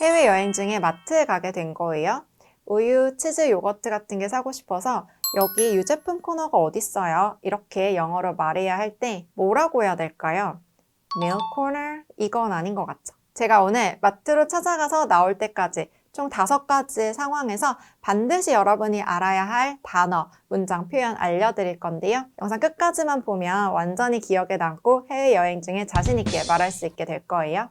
해외여행 중에 마트에 가게 된 거예요. 우유, 치즈, 요거트 같은 게 사고 싶어서 여기 유제품 코너가 어딨어요? 이렇게 영어로 말해야 할 때 뭐라고 해야 될까요? Milk corner? 이건 아닌 것 같죠? 제가 오늘 마트로 찾아가서 나올 때까지 총 5가지 상황에서 반드시 여러분이 알아야 할 단어, 문장, 표현 알려드릴 건데요. 영상 끝까지만 보면 완전히 기억에 남고 해외여행 중에 자신 있게 말할 수 있게 될 거예요.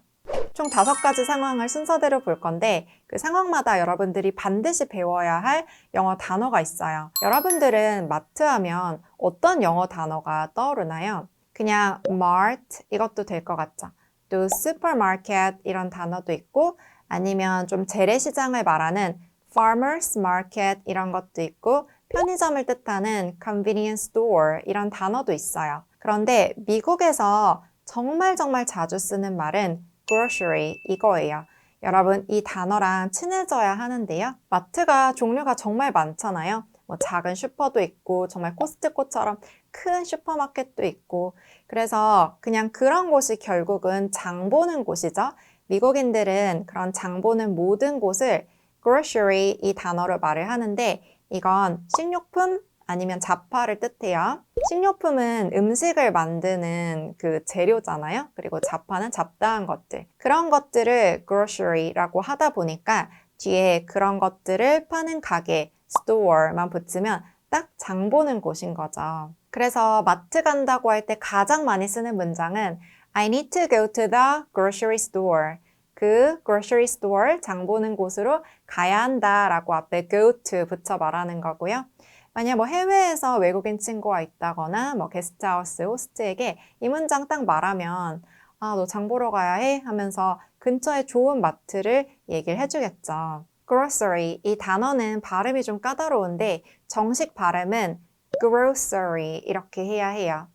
총 5가지 상황을 순서대로 볼 건데 그 상황마다 여러분들이 반드시 배워야 할 영어 단어가 있어요. 여러분들은 마트 하면 어떤 영어 단어가 떠오르나요? 그냥 mart 이것도 될 것 같죠. 또 supermarket 이런 단어도 있고 아니면 좀 재래시장을 말하는 farmers market 이런 것도 있고 편의점을 뜻하는 convenience store 이런 단어도 있어요. 그런데 미국에서 정말 자주 쓰는 말은 grocery 이거예요. 여러분 이 단어랑 친해져야 하는데요. 마트가 종류가 정말 많잖아요. 뭐 작은 슈퍼도 있고 정말 코스트코처럼 큰 슈퍼마켓도 있고 그래서 그냥 그런 곳이 결국은 장 보는 곳이죠. 미국인들은 그런 장 보는 모든 곳을 grocery 이 단어로 말을 하는데 이건 식료품 아니면 잡화를 뜻해요. 식료품은 음식을 만드는 그 재료잖아요. 그리고 잡화는 잡다한 것들. 그런 것들을 grocery라고 하다 보니까 뒤에 그런 것들을 파는 가게, store만 붙이면 딱 장 보는 곳인 거죠. 그래서 마트 간다고 할 때 가장 많이 쓰는 문장은 I need to go to the grocery store. 그 grocery store, 장 보는 곳으로 가야 한다 라고 앞에 go to 붙여 말하는 거고요. 만약 뭐 해외에서 외국인 친구가 있다거나 뭐 게스트하우스 호스트에게 이 문장 딱 말하면 아, 너 장 보러 가야 해? 하면서 근처에 좋은 마트를 얘기를 해주겠죠. grocery 이 단어는 발음이 좀 까다로운데 정식 발음은 grocery 이렇게 해야 해요.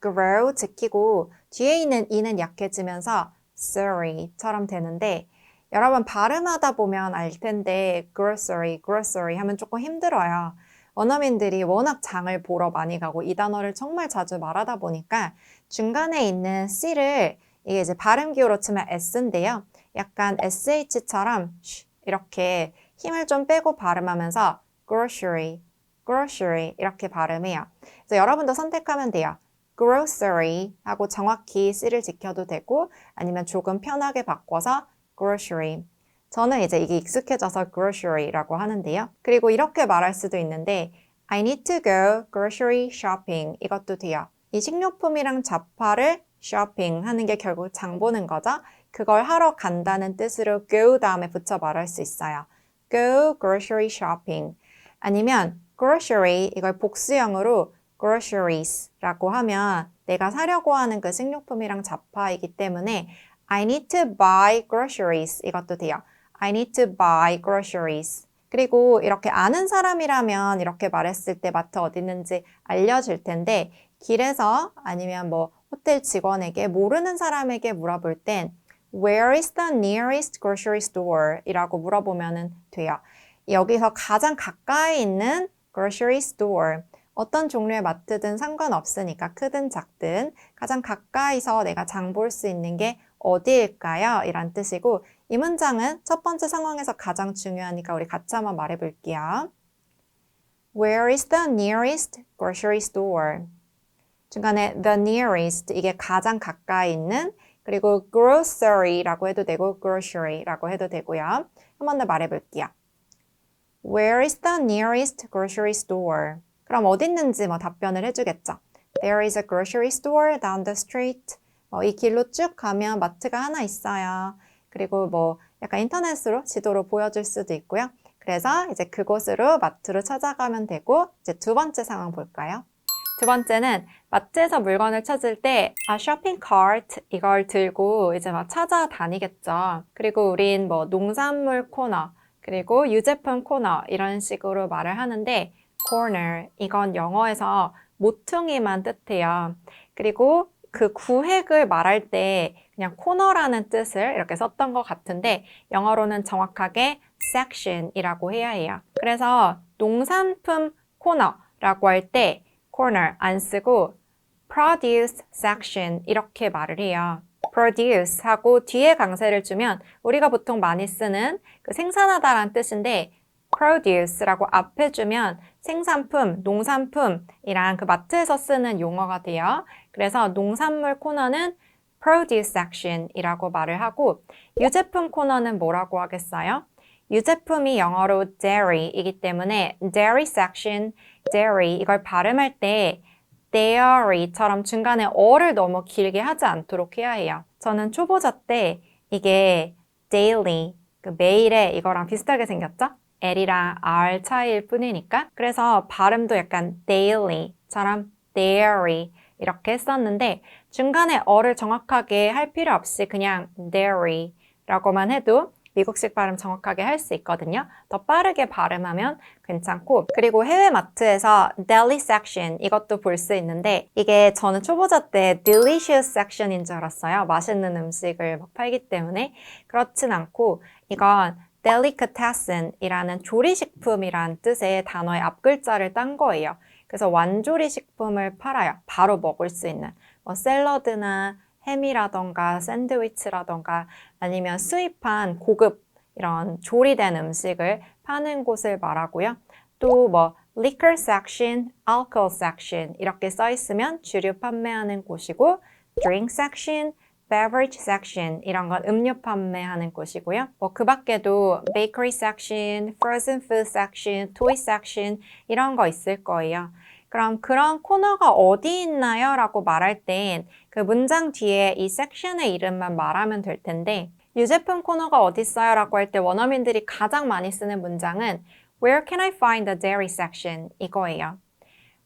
grow 지키고 뒤에 있는 이는 약해지면서 sorry처럼 되는데 여러분 발음하다 보면 알 텐데 grocery 하면 조금 힘들어요. 원어민들이 워낙 장을 보러 많이 가고 이 단어를 정말 자주 말하다 보니까 중간에 있는 C를 이게 이제 발음 기호로 치면 S인데요. 약간 SH처럼 이렇게 힘을 좀 빼고 발음하면서 grocery 이렇게 발음해요. 그래서 여러분도 선택하면 돼요. grocery 하고 정확히 C를 지켜도 되고 아니면 조금 편하게 바꿔서 grocery. 저는 이제 이게 익숙해져서 grocery라고 하는데요. 그리고 이렇게 말할 수도 있는데 I need to go grocery shopping 이것도 돼요. 이 식료품이랑 잡화를 shopping 하는 게 결국 장 보는 거죠. 그걸 하러 간다는 뜻으로 go 다음에 붙여 말할 수 있어요. go grocery shopping 아니면 grocery 이걸 복수형으로 groceries라고 하면 내가 사려고 하는 그 식료품이랑 잡화이기 때문에 I need to buy groceries 이것도 돼요. I need to buy groceries. 그리고 이렇게 아는 사람이라면 이렇게 말했을 때 마트 어디 있는지 알려줄 텐데 길에서 아니면 뭐 호텔 직원에게 모르는 사람에게 물어볼 땐 Where is the nearest grocery store? 이라고 물어보면 돼요. 여기서 가장 가까이 있는 grocery store. 어떤 종류의 마트든 상관없으니까 크든 작든 가장 가까이서 내가 장 볼 수 있는 게 어디일까요? 이란 뜻이고 이 문장은 첫 번째 상황에서 가장 중요하니까 우리 같이 한번 말해 볼게요. Where is the nearest grocery store? 중간에 the nearest 이게 가장 가까이 있는 그리고 grocery라고 해도 되고 grocery라고 해도 되고요. 한 번 더 말해 볼게요. Where is the nearest grocery store? 그럼 어디 있는지 뭐 답변을 해주겠죠. There is a grocery store down the street. 이 길로 쭉 가면 마트가 하나 있어요. 그리고 뭐 약간 인터넷으로 지도로 보여줄 수도 있고요. 그래서 이제 그곳으로 마트로 찾아가면 되고 이제 두 번째 상황 볼까요? 두 번째는 마트에서 물건을 찾을 때 쇼핑 카트 이걸 들고 이제 막 찾아다니겠죠. 그리고 우린 뭐 농산물 코너 그리고 유제품 코너 이런 식으로 말을 하는데 corner 이건 영어에서 모퉁이만 뜻해요. 그리고 그 구획을 말할 때 그냥 코너라는 뜻을 이렇게 썼던 것 같은데 영어로는 정확하게 section이라고 해야 해요. 그래서 농산품 코너라고 할 때 corner 안 쓰고 produce section 이렇게 말을 해요. produce 하고 뒤에 강세를 주면 우리가 보통 많이 쓰는 그 생산하다라는 뜻인데 produce라고 앞에 주면 생산품, 농산품이랑 그 마트에서 쓰는 용어가 돼요. 그래서 농산물 코너는 produce section이라고 말을 하고 유제품 코너는 뭐라고 하겠어요? 유제품이 영어로 dairy이기 때문에 dairy section, dairy 이걸 발음할 때 dairy처럼 중간에 어를 너무 길게 하지 않도록 해야 해요. 저는 초보자 때 이게 daily, 그 매일에 이거랑 비슷하게 생겼죠? L이랑 R 차이일 뿐이니까. 그래서 발음도 약간 daily처럼 dairy 이렇게 했었는데 중간에 어를 정확하게 할 필요 없이 그냥 dairy라고만 해도 미국식 발음 정확하게 할 수 있거든요. 더 빠르게 발음하면 괜찮고 그리고 해외 마트에서 deli section 이것도 볼 수 있는데 이게 저는 초보자 때 delicious section인 줄 알았어요. 맛있는 음식을 막 팔기 때문에 그렇진 않고 이건 delicatessen이라는 조리식품이란 뜻의 단어의 앞글자를 딴 거예요. 그래서 완조리식품을 팔아요. 바로 먹을 수 있는 뭐 샐러드나 햄이라던가 샌드위치라던가 아니면 수입한 고급 이런 조리된 음식을 파는 곳을 말하고요. 또 뭐 liquor section, alcohol section 이렇게 써 있으면 주류 판매하는 곳이고 drink section, beverage section 이런 건 음료 판매하는 곳이고요. 뭐 그 밖에도 bakery section, frozen food section, toy section 이런 거 있을 거예요. 그럼 그런 코너가 어디 있나요? 라고 말할 땐 그 문장 뒤에 이 섹션의 이름만 말하면 될 텐데 유제품 코너가 어디 있어요? 라고 할 때 원어민들이 가장 많이 쓰는 문장은 Where can I find the dairy section? 이거예요.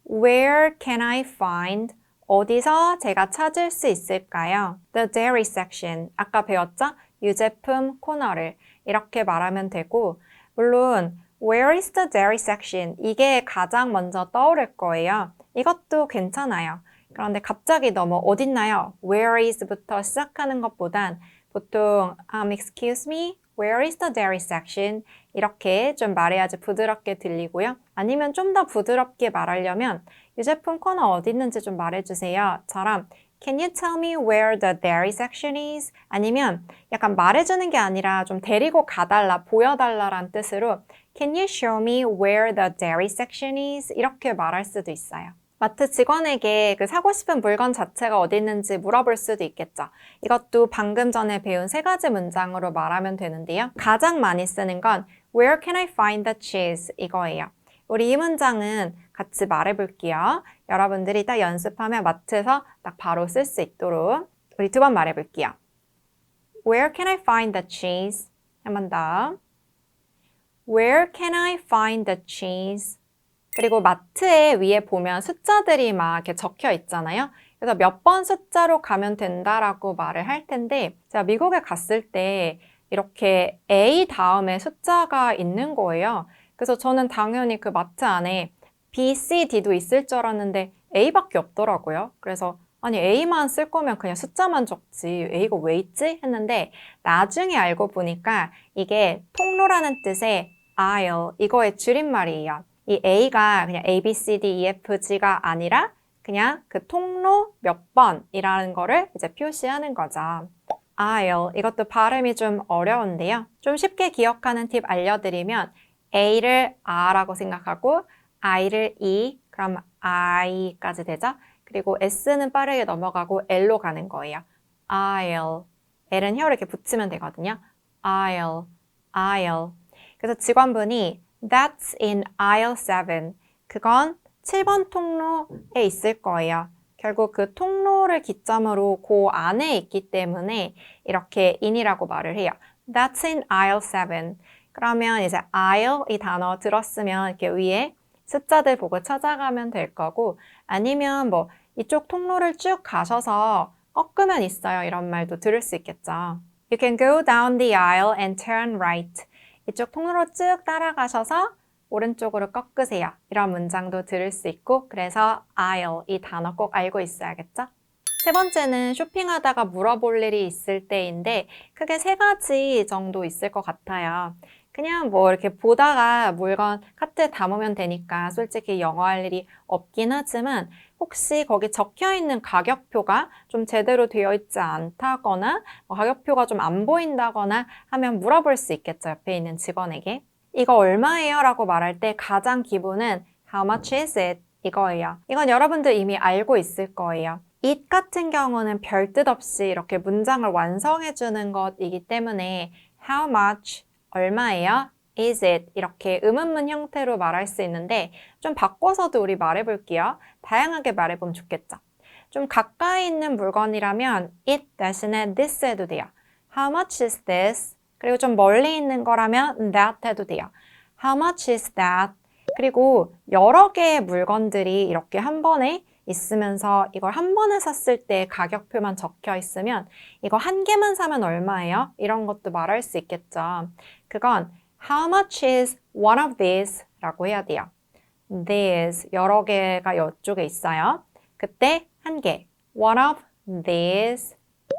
Where can I find 어디서 제가 찾을 수 있을까요? The dairy section. 아까 배웠죠? 유제품 코너를 이렇게 말하면 되고 물론 Where is the dairy section? 이게 가장 먼저 떠오를 거예요. 이것도 괜찮아요. 그런데 갑자기 너무 어딨나요? Where is부터 시작하는 것보단 보통 excuse me, where is the dairy section? 이렇게 좀 말해야지 부드럽게 들리고요. 아니면 좀 더 부드럽게 말하려면 유제품 코너 어디 있는지 좀 말해주세요. 처럼 Can you tell me where the dairy section is? 아니면 약간 말해주는 게 아니라 좀 데리고 가달라, 보여달라란 뜻으로 Can you show me where the dairy section is? 이렇게 말할 수도 있어요. 마트 직원에게 그 사고 싶은 물건 자체가 어디 있는지 물어볼 수도 있겠죠. 이것도 방금 전에 배운 세 가지 문장으로 말하면 되는데요. 가장 많이 쓰는 건 Where can I find the cheese? 이거예요. 우리 이 문장은 같이 말해볼게요. 여러분들이 딱 연습하면 마트에서 딱 바로 쓸 수 있도록 우리 두 번 말해볼게요. Where can I find the cheese? 한 번 더. Where can I find the cheese? 그리고 마트에 위에 보면 숫자들이 막 이렇게 적혀 있잖아요. 그래서 몇 번 숫자로 가면 된다라고 말을 할 텐데 제가 미국에 갔을 때 이렇게 A 다음에 숫자가 있는 거예요. 그래서 저는 당연히 그 마트 안에 B, C, D도 있을 줄 알았는데 A밖에 없더라고요. 그래서 아니 A만 쓸 거면 그냥 숫자만 적지 A가 왜 있지? 했는데 나중에 알고 보니까 이게 통로라는 뜻의 aisle 이거의 줄임말이에요. 이 A가 그냥 A, B, C, D, E, F, G가 아니라 그냥 그 통로 몇 번이라는 거를 이제 표시하는 거죠. aisle 이것도 발음이 좀 어려운데요. 좀 쉽게 기억하는 팁 알려드리면 A를 A라고 생각하고 I를 E 그럼 I까지 되죠. 그리고 S는 빠르게 넘어가고 L로 가는 거예요. aisle L은 혀를 이렇게 붙이면 되거든요. aisle, aisle 그래서 직원분이 That's in aisle 7. 그건 7번 통로에 있을 거예요. 결국 그 통로를 기점으로 그 안에 있기 때문에 이렇게 in이라고 말을 해요. That's in aisle 7. 그러면 이제 aisle 이 단어 들었으면 이렇게 위에 숫자들 보고 찾아가면 될 거고 아니면 뭐 이쪽 통로를 쭉 가셔서 꺾으면 있어요. 이런 말도 들을 수 있겠죠. You can go down the aisle and turn right. 이쪽 통로로 쭉 따라가셔서 오른쪽으로 꺾으세요. 이런 문장도 들을 수 있고 그래서 aisle 이 단어 꼭 알고 있어야겠죠? 세 번째는 쇼핑하다가 물어볼 일이 있을 때인데 크게 세 가지 정도 있을 것 같아요. 그냥 뭐 이렇게 보다가 물건 카트에 담으면 되니까 솔직히 영어 할 일이 없긴 하지만 혹시 거기 적혀 있는 가격표가 좀 제대로 되어 있지 않다거나 가격표가 좀 안 보인다거나 하면 물어볼 수 있겠죠. 옆에 있는 직원에게. 이거 얼마예요? 라고 말할 때 가장 기본은 How much is it? 이거예요. 이건 여러분들 이미 알고 있을 거예요. it 같은 경우는 별 뜻 없이 이렇게 문장을 완성해 주는 것이기 때문에 How much? 얼마예요? Is it? 이렇게 의문문 형태로 말할 수 있는데 좀 바꿔서도 우리 말해볼게요. 다양하게 말해보면 좋겠죠. 좀 가까이 있는 물건이라면 it 대신에 this 해도 돼요. How much is this? 그리고 좀 멀리 있는 거라면 that 해도 돼요. How much is that? 그리고 여러 개의 물건들이 이렇게 한 번에 있으면서 이걸 한 번에 샀을 때 가격표만 적혀 있으면 이거 한 개만 사면 얼마예요? 이런 것도 말할 수 있겠죠. 그건 How much is one of these? 라고 해야 돼요. These, 여러 개가 이쪽에 있어요. 그때 한 개, one of these.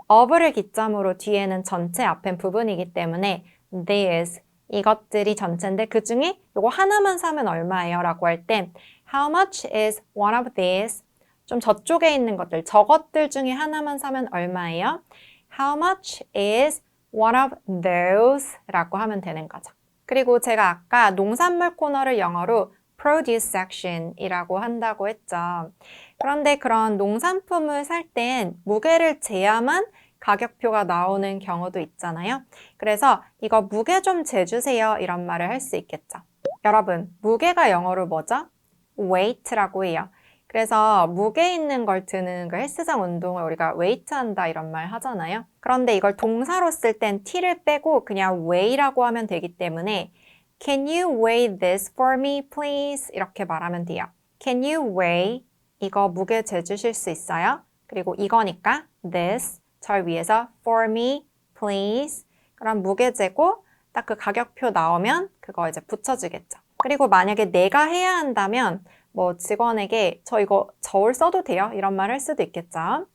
of를 기점으로 뒤에는 전체 앞엔 부분이기 때문에 these, 이것들이 전체인데 그 중에 이거 하나만 사면 얼마예요? 라고 할 때 How much is one of these? 좀 저쪽에 있는 것들, 저것들 중에 하나만 사면 얼마예요? How much is one of those? 라고 하면 되는 거죠. 그리고 제가 아까 농산물 코너를 영어로 produce section 이라고 한다고 했죠. 그런데 그런 농산품을 살 땐 무게를 재야만 가격표가 나오는 경우도 있잖아요. 그래서 이거 무게 좀 재주세요 이런 말을 할 수 있겠죠. 여러분, 무게가 영어로 뭐죠? weight라고 해요. 그래서 무게 있는 걸 드는 그 헬스장 운동을 우리가 웨이트 한다 이런 말 하잖아요. 그런데 이걸 동사로 쓸 땐 t를 빼고 그냥 weigh라고 하면 되기 때문에 Can you weigh this for me, please? 이렇게 말하면 돼요. Can you weigh? 이거 무게 재주실 수 있어요? 그리고 이거니까 this, 절 위해서 for me, please. 그럼 무게 재고 딱 그 가격표 나오면 그거 이제 붙여주겠죠. 그리고 만약에 내가 해야 한다면 뭐 직원에게 저 이거 저울 써도 돼요? 이런 말 할 수도 있겠죠.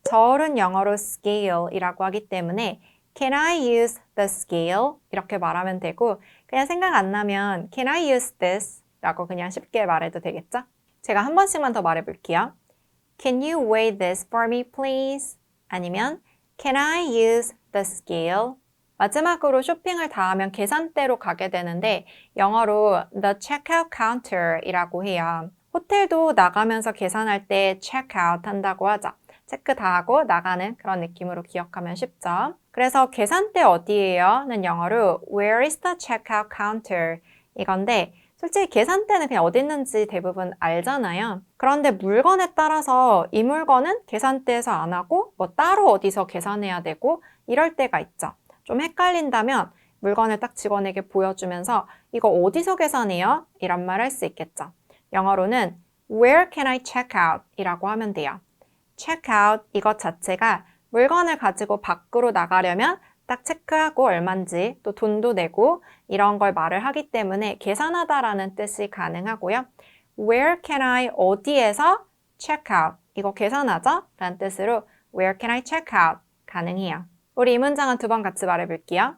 저울은 영어로 scale이라고 하기 때문에 Can I use the scale? 이렇게 말하면 되고 그냥 생각 안 나면 Can I use this? 라고 그냥 쉽게 말해도 되겠죠? 제가 한 번씩만 더 말해볼게요. Can you weigh this for me, please? 아니면 Can I use the scale? 마지막으로 쇼핑을 다 하면 계산대로 가게 되는데 영어로 the checkout counter이라고 해요. 호텔도 나가면서 계산할 때 checkout 한다고 하죠. 체크 다 하고 나가는 그런 느낌으로 기억하면 쉽죠. 그래서 계산대 어디예요? 는 영어로 Where is the checkout counter? 이건데 솔직히 계산대는 그냥 어디 있는지 대부분 알잖아요. 그런데 물건에 따라서 이 물건은 계산대에서 안 하고 뭐 따로 어디서 계산해야 되고 이럴 때가 있죠. 좀 헷갈린다면 물건을 딱 직원에게 보여주면서 이거 어디서 계산해요? 이런 말 할 수 있겠죠. 영어로는 Where can I check out? 이라고 하면 돼요. check out 이것 자체가 물건을 가지고 밖으로 나가려면 딱 체크하고 얼만지 또 돈도 내고 이런 걸 말을 하기 때문에 계산하다라는 뜻이 가능하고요. Where can I 어디에서 check out 이거 계산하죠? 라는 뜻으로 Where can I check out 가능해요. 우리 이 문장은 두 번 같이 말해볼게요.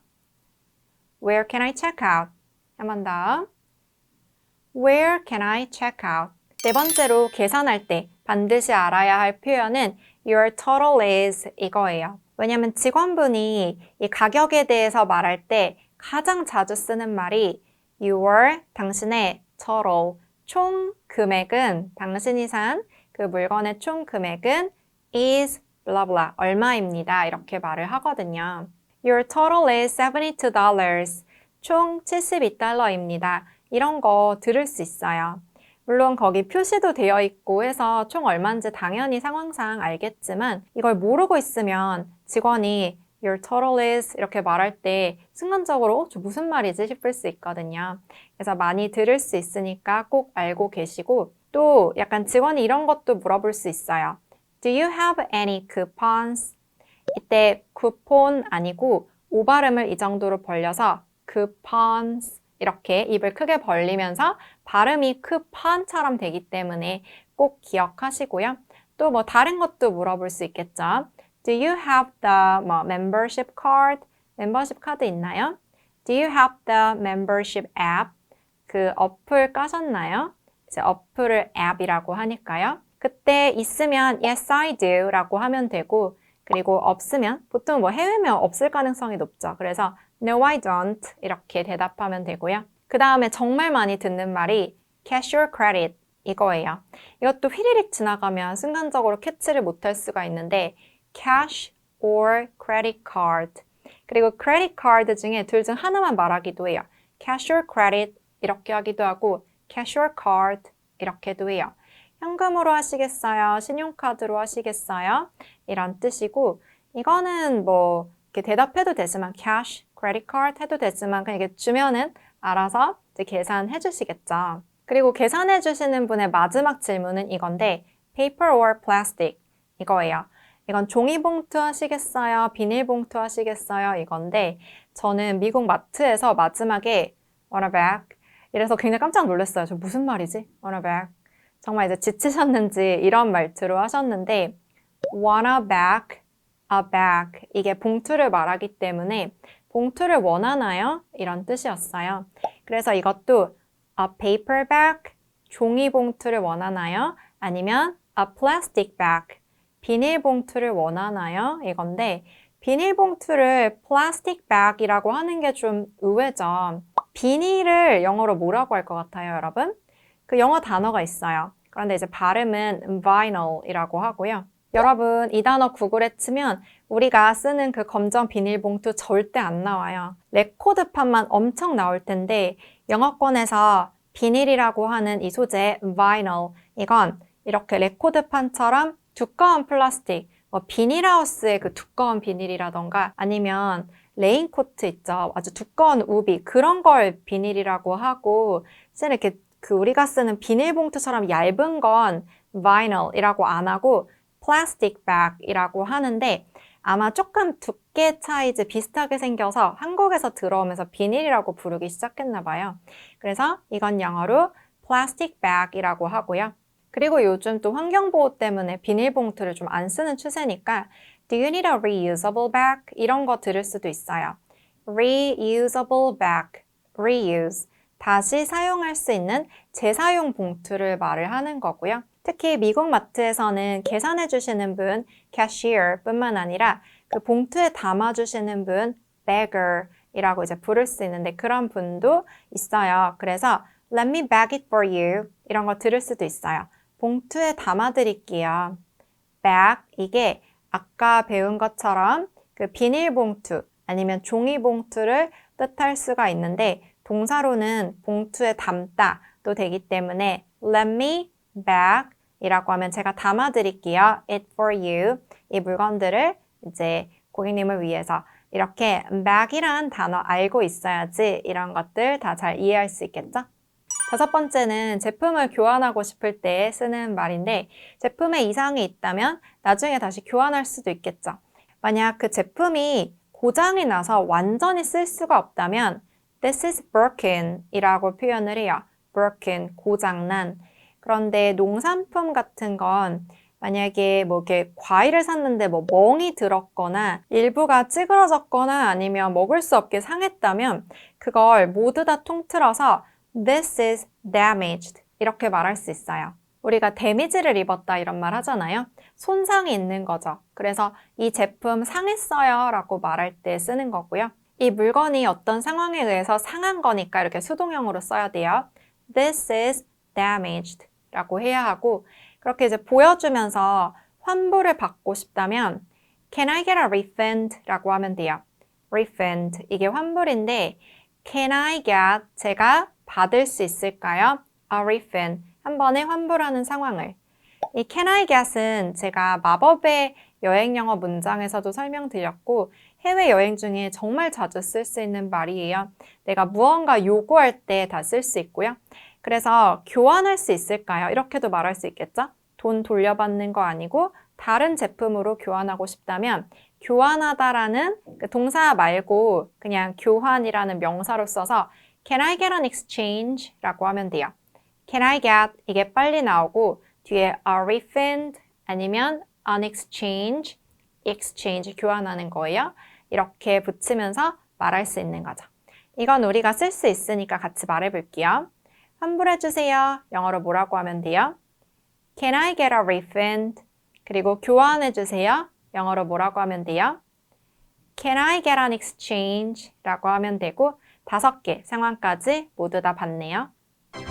Where can I check out? 한 번 더. Where can I check out? 네 번째로 계산할 때 반드시 알아야 할 표현은 Your total is 이거예요. 왜냐면 직원분이 이 가격에 대해서 말할 때 가장 자주 쓰는 말이 Your, 당신의 total, 총 금액은 당신이 산 그 물건의 총 금액은 is blah blah 얼마입니다. 이렇게 말을 하거든요. Your total is $72. 총 $72입니다. 이런 거 들을 수 있어요. 물론 거기 표시도 되어 있고 해서 총 얼마인지 당연히 상황상 알겠지만 이걸 모르고 있으면 직원이 Your total is 이렇게 말할 때 순간적으로 저 무슨 말이지 싶을 수 있거든요. 그래서 많이 들을 수 있으니까 꼭 알고 계시고 또 약간 직원이 이런 것도 물어볼 수 있어요. Do you have any coupons? 이때 쿠폰 아니고 오 발음을 이 정도로 벌려서 coupons 이렇게 입을 크게 벌리면서 발음이 쿠폰처럼 되기 때문에 꼭 기억하시고요. 또 뭐 다른 것도 물어볼 수 있겠죠. Do you have the membership card? 멤버십 카드 있나요? Do you have the membership app? 그 어플 까셨나요? 이제 어플을 앱이라고 하니까요. 그때 있으면 yes, I do 라고 하면 되고 그리고 없으면 보통 뭐 해외면 없을 가능성이 높죠. 그래서 no, I don't 이렇게 대답하면 되고요. 그 다음에 정말 많이 듣는 말이 cash or credit 이거예요. 이것도 휘리릭 지나가면 순간적으로 캐치를 못할 수가 있는데 cash or credit card 그리고 credit card 중에 둘 중 하나만 말하기도 해요. cash or credit 이렇게 하기도 하고 cash or card 이렇게도 해요. 현금으로 하시겠어요? 신용카드로 하시겠어요? 이런 뜻이고 이거는 뭐 이렇게 대답해도 되지만 cash, credit card 해도 되지만 그냥 이렇게 주면은 알아서 이제 계산해 주시겠죠. 그리고 계산해 주시는 분의 마지막 질문은 이건데 paper or plastic 이거예요. 이건 종이봉투 하시겠어요? 비닐봉투 하시겠어요? 이건데 저는 미국 마트에서 마지막에 want a bag 이래서 굉장히 깜짝 놀랐어요. 저 무슨 말이지? want a bag 정말 이제 지치셨는지 이런 말투로 하셨는데 want a bag, a bag 이게 봉투를 말하기 때문에 봉투를 원하나요? 이런 뜻이었어요. 그래서 이것도 a paper bag, 종이 봉투를 원하나요? 아니면 a plastic bag, 비닐봉투를 원하나요? 이건데 비닐봉투를 plastic bag이라고 하는 게 좀 의외죠. 비닐을 영어로 뭐라고 할 것 같아요, 여러분? 그 영어 단어가 있어요. 그런데 이제 발음은 vinyl이라고 하고요. 여러분, 이 단어 구글에 치면 우리가 쓰는 그 검정 비닐봉투 절대 안 나와요. 레코드판만 엄청 나올 텐데 영어권에서 비닐이라고 하는 이 소재 vinyl 이건 이렇게 레코드판처럼 두꺼운 플라스틱 뭐 비닐하우스의 그 두꺼운 비닐이라던가 아니면 레인코트 있죠. 아주 두꺼운 우비 그런 걸 비닐이라고 하고 실은 이렇게 그 우리가 쓰는 비닐봉투처럼 얇은 건 vinyl이라고 안 하고 plastic bag이라고 하는데 아마 조금 두께 차이즈 비슷하게 생겨서 한국에서 들어오면서 비닐이라고 부르기 시작했나 봐요. 그래서 이건 영어로 plastic bag이라고 하고요. 그리고 요즘 또 환경보호 때문에 비닐봉투를 좀 안 쓰는 추세니까 Do you need a reusable bag? 이런 거 들을 수도 있어요. Reusable bag, reuse. 다시 사용할 수 있는 재사용 봉투를 말을 하는 거고요. 특히 미국 마트에서는 계산해 주시는 분, cashier 뿐만 아니라 그 봉투에 담아 주시는 분, bagger 이라고 이제 부를 수 있는데 그런 분도 있어요. 그래서 let me bag it for you 이런 거 들을 수도 있어요. 봉투에 담아 드릴게요. bag 이게 아까 배운 것처럼 그 비닐봉투 아니면 종이봉투를 뜻할 수가 있는데 동사로는 봉투에 담다도 되기 때문에 let me bag 이라고 하면 제가 담아 드릴게요. it for you. 이 물건들을 이제 고객님을 위해서 이렇게 bag이란 단어 알고 있어야지 이런 것들 다 잘 이해할 수 있겠죠? 다섯 번째는 제품을 교환하고 싶을 때 쓰는 말인데 제품에 이상이 있다면 나중에 다시 교환할 수도 있겠죠. 만약 그 제품이 고장이 나서 완전히 쓸 수가 없다면 This is broken 이라고 표현을 해요. broken, 고장난. 그런데 농산품 같은 건 만약에 뭐 이렇게 과일을 샀는데 뭐 멍이 들었거나 일부가 찌그러졌거나 아니면 먹을 수 없게 상했다면 그걸 모두 다 통틀어서 This is damaged 이렇게 말할 수 있어요. 우리가 데미지를 입었다 이런 말 하잖아요. 손상이 있는 거죠. 그래서 이 제품 상했어요 라고 말할 때 쓰는 거고요. 이 물건이 어떤 상황에 의해서 상한 거니까 이렇게 수동형으로 써야 돼요. This is damaged 라고 해야 하고 그렇게 이제 보여주면서 환불을 받고 싶다면 Can I get a refund? 라고 하면 돼요. refund 이게 환불인데 Can I get 제가 받을 수 있을까요? A refund 한 번에 환불하는 상황을 이 Can I get은 제가 마법의 여행 영어 문장에서도 설명드렸고 해외여행 중에 정말 자주 쓸 수 있는 말이에요. 내가 무언가 요구할 때 다 쓸 수 있고요. 그래서 교환할 수 있을까요? 이렇게도 말할 수 있겠죠? 돈 돌려받는 거 아니고 다른 제품으로 교환하고 싶다면 교환하다라는 그 동사 말고 그냥 교환이라는 명사로 써서 Can I get an exchange? 라고 하면 돼요. Can I get? 이게 빨리 나오고 뒤에 a refund 아니면 an exchange, exchange 교환하는 거예요. 이렇게 붙이면서 말할 수 있는 거죠. 이건 우리가 쓸 수 있으니까 같이 말해볼게요. 환불해주세요. 영어로 뭐라고 하면 돼요? Can I get a refund? 그리고 교환해주세요. 영어로 뭐라고 하면 돼요? Can I get an exchange? 라고 하면 되고 5개 상황까지 모두 다 봤네요.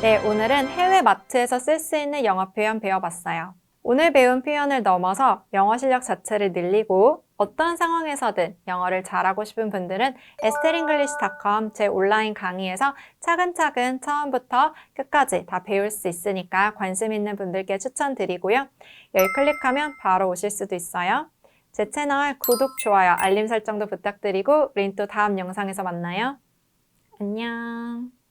네, 오늘은 해외 마트에서 쓸 수 있는 영어 표현 배워봤어요. 오늘 배운 표현을 넘어서 영어 실력 자체를 늘리고 어떤 상황에서든 영어를 잘하고 싶은 분들은 esteringlish.com 제 온라인 강의에서 차근차근 처음부터 끝까지 다 배울 수 있으니까 관심 있는 분들께 추천드리고요. 여기 클릭하면 바로 오실 수도 있어요. 제 채널 구독, 좋아요, 알림 설정도 부탁드리고 우린 또 다음 영상에서 만나요. 안녕.